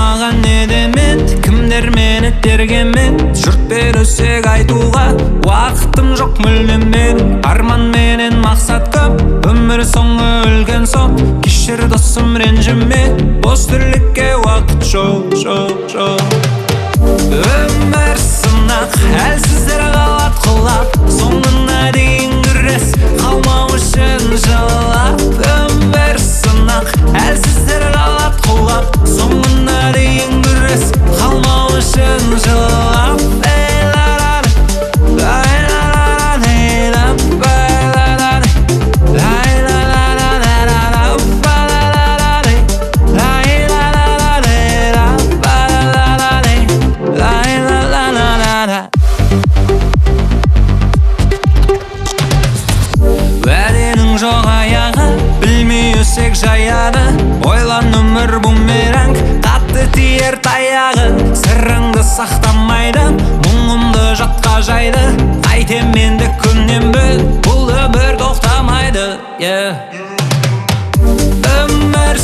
маған не демет, кімдер мені тергемет. Жұрт бер өсек айтуға уақытым жоқ мүлдем мен. Арман менен мақсат көп, өмір соңы өлген сот. Кешір досым ренжіме, бос тірлікке уақыт жоқ. Өмір сынақ, әлсіздер қалат құлап, соңына дейін күрес, қалмау үшін жылап. Өмір сынақ, әлсіздер қалат құлап, соңына дейін күрес, қалмау үшін жылап. Вәденің жоқ аяғы, білмей өсек жаяды. Ойлан өмір бумеранг, қатты тиер таяғы. Сырыңды сақтамайды, мұңымды жатқа жайды. Қайтем менді күннен бөл, бұл өмір тоқтамайды. Өмір